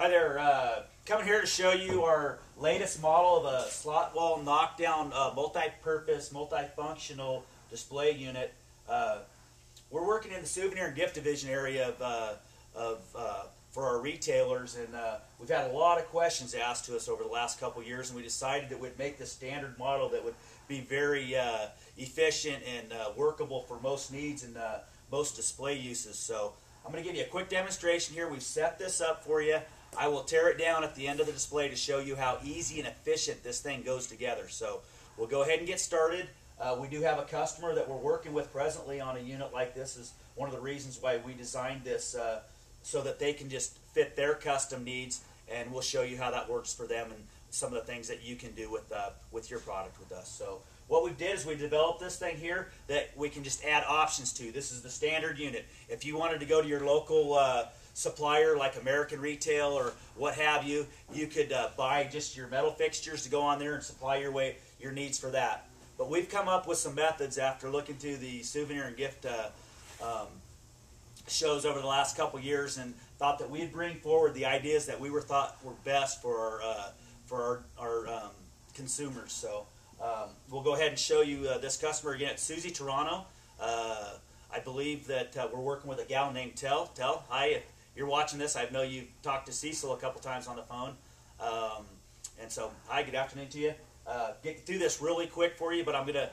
Hi there, coming here to show you our latest model of a slot wall knockdown multi-purpose, multifunctional display unit. We're working in the souvenir and gift division area for our retailers, and we've had a lot of questions asked to us over the last couple years, and we decided that we'd make the standard model that would be very efficient and workable for most needs and most display uses. So I'm going to give you a quick demonstration here. We've set this up for you. I will tear it down at the end of the display to show you how easy and efficient this thing goes together. So we'll go ahead and get started. We do have a customer that we're working with presently on a unit like this. Is one of the reasons why we designed this so that they can just fit their custom needs, and we'll show you how that works for them and some of the things that you can do with your product with us. So what we did is we developed this thing here that we can just add options to. This is the standard unit. If you wanted to go to your local supplier like American Retail or what have you, you could buy just your metal fixtures to go on there and supply your needs for that. But we've come up with some methods after looking through the souvenir and gift shows over the last couple years, and thought that we'd bring forward the ideas that we thought were best for our consumers. So we'll go ahead and show you this customer again. It's Susie Toronto. I believe that we're working with a gal named Tel. Tel, hi. If you're watching this, I know you've talked to Cecil a couple times on the phone. And so, hi, good afternoon to you. Get through this really quick for you, but I'm gonna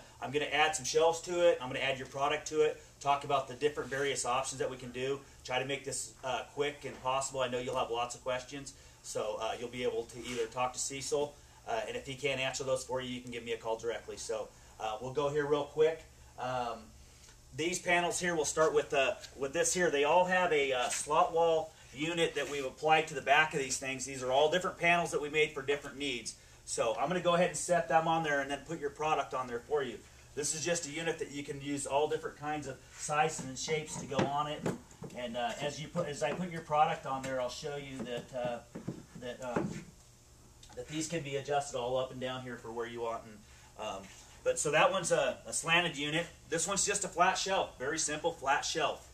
add some shelves to it. I'm gonna add your product to it. Talk about the different various options that we can do. Try to make this quick and possible. I know you'll have lots of questions, so you'll be able to either talk to Cecil, and if he can't answer those for you, you can give me a call directly. So we'll go here real quick. These panels here, we'll start with this here. They all have a slot wall unit that we've applied to the back of these things. These are all different panels that we made for different needs. So I'm going to go ahead and set them on there and then put your product on there for you. This is just a unit that you can use all different kinds of sizes and shapes to go on it. And as I put your product on there, I'll show you that these can be adjusted all up and down here for where you want. And so that one's a slanted unit. This one's just a flat shelf. Very simple, flat shelf.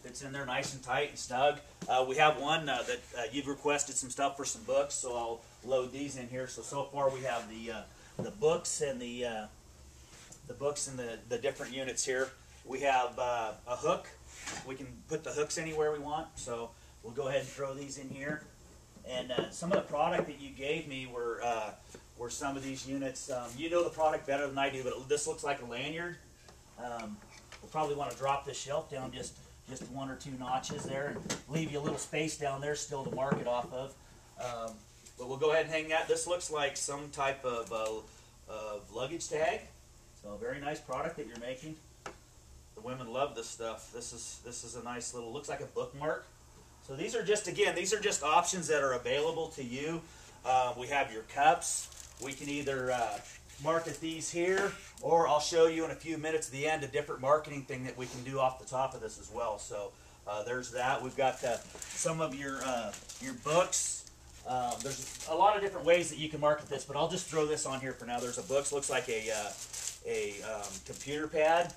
Fits in there nice and tight and snug. We have one that you've requested some stuff for some books, so I'll load these in here. So far we have the books and the different units here. We have a hook. We can put the hooks anywhere we want. So we'll go ahead and throw these in here. And some of the product that you gave me were some of these units. You know the product better than I do, but this looks like a lanyard. We'll probably want to drop this shelf down just one or two notches there and leave you a little space down there still to mark it off of. But we'll go ahead and hang that. This looks like some type of luggage tag. So a very nice product that you're making. The women love this stuff. This is a nice little, looks like a bookmark. So these are just options that are available to you. We have your cups. We can either market these here, or I'll show you in a few minutes at the end a different marketing thing that we can do off the top of this as well. So there's that. We've got some of your books. There's a lot of different ways that you can market this, but I'll just throw this on here for now. There's a books. Looks like a computer pad.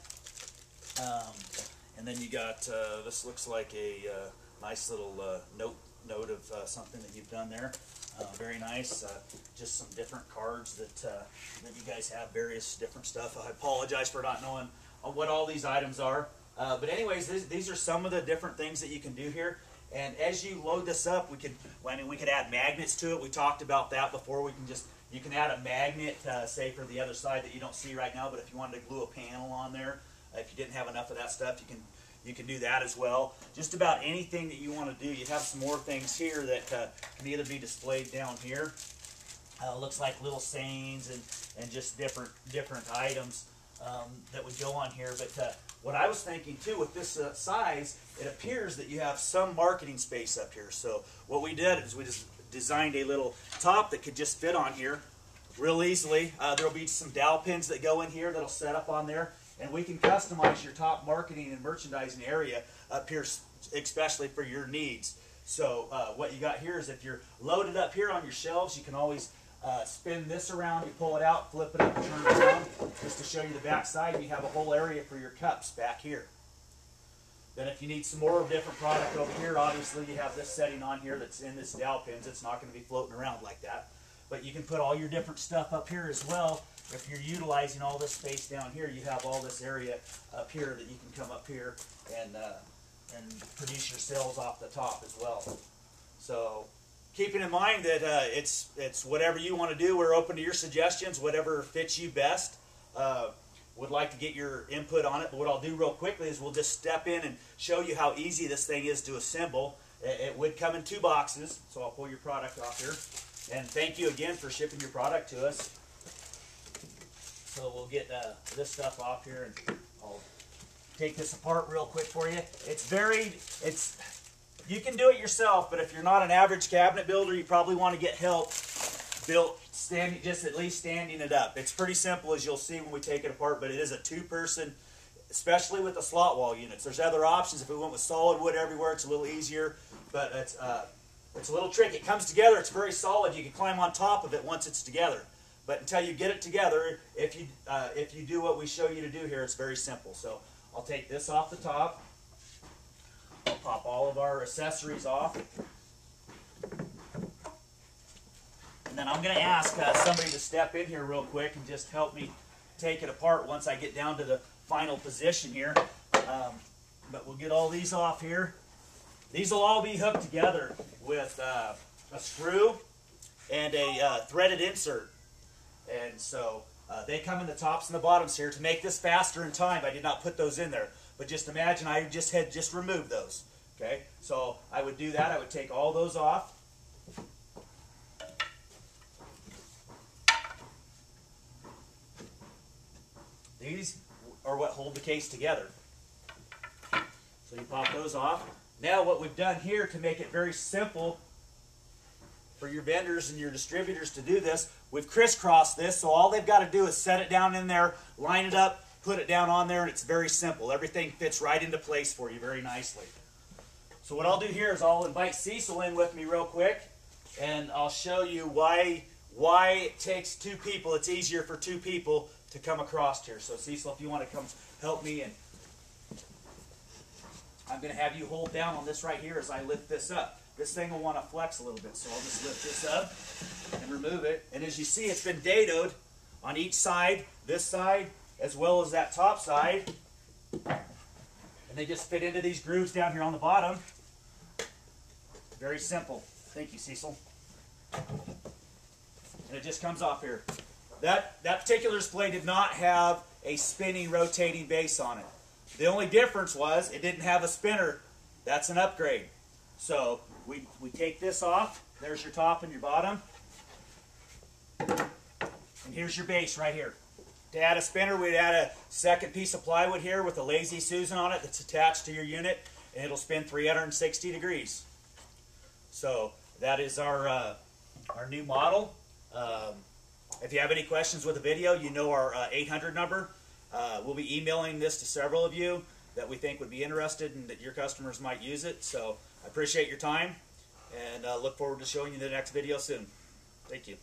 And then you got this looks like a nice little note of something that you've done there. Very nice. Just some different cards that you guys have, various different stuff. I apologize for not knowing what all these items are. But anyways, these are some of the different things that you can do here. And as you load this up, we could add magnets to it. We talked about that before. You can add a magnet, say for the other side that you don't see right now. But if you wanted to glue a panel on there, if you didn't have enough of that stuff, you can do that as well. Just about anything that you want to do. You have some more things here that can either be displayed down here. Looks like little sayings and just different items that would go on here. But what I was thinking too, with this size, it appears that you have some marketing space up here. So what we did is we just designed a little top that could just fit on here real easily. There will be some dowel pins that go in here that'll set up on there. And we can customize your top marketing and merchandising area up here, especially for your needs. So what you got here is if you're loaded up here on your shelves, you can always spin this around. You pull it out, flip it up, and turn it around. Just to show you the back side, you have a whole area for your cups back here. Then if you need some more different product over here, obviously you have this setting on here that's in this dowel pins. It's not going to be floating around like that. But you can put all your different stuff up here as well. If you're utilizing all this space down here, you have all this area up here that you can come up here and produce your cells off the top as well. So keeping in mind that it's whatever you want to do. We're open to your suggestions, whatever fits you best. Would like to get your input on it, but what I'll do real quickly is we'll just step in and show you how easy this thing is to assemble. It would come in 2 boxes, so I'll pull your product off here. And thank you again for shipping your product to us. So we'll get this stuff off here, and I'll take this apart real quick for you. You can do it yourself, but if you're not an average cabinet builder, you probably want to get help built at least standing it up. It's pretty simple, as you'll see when we take it apart, but it is a 2-person, especially with the slot wall units. There's other options. If we went with solid wood everywhere, it's a little easier, but it's a little tricky. It comes together. It's very solid. You can climb on top of it once it's together. But until you get it together, if you do what we show you to do here, it's very simple. So I'll take this off the top. I'll pop all of our accessories off. And then I'm going to ask somebody to step in here real quick and just help me take it apart once I get down to the final position here. But we'll get all these off here. These will all be hooked together with a screw and a threaded insert. And so they come in the tops and the bottoms here. To make this faster in time, I did not put those in there. But just imagine I had removed those. Okay, so I would do that. I would take all those off. These are what hold the case together. So you pop those off. Now what we've done here to make it very simple for your vendors and your distributors to do this, we've crisscrossed this, so all they've got to do is set it down in there, line it up, put it down on there, and it's very simple. Everything fits right into place for you very nicely. So what I'll do here is I'll invite Cecil in with me real quick, and I'll show you why it takes 2 people. It's easier for 2 people to come across here. So Cecil, if you want to come help me, and I'm going to have you hold down on this right here as I lift this up. This thing will want to flex a little bit, so I'll just lift this up and remove it. And as you see, it's been dadoed on each side, this side, as well as that top side. And they just fit into these grooves down here on the bottom. Very simple. Thank you, Cecil. And it just comes off here. That particular display did not have a spinning, rotating base on it. The only difference was it didn't have a spinner. That's an upgrade. So we take this off. There's your top and your bottom. And here's your base right here. To add a spinner, we'd add a second piece of plywood here with a Lazy Susan on it that's attached to your unit, and it'll spin 360 degrees. So that is our new model. If you have any questions with the video, you know our 800 number. We'll be emailing this to several of you that we think would be interested and that your customers might use it. So I appreciate your time and look forward to showing you the next video soon. Thank you.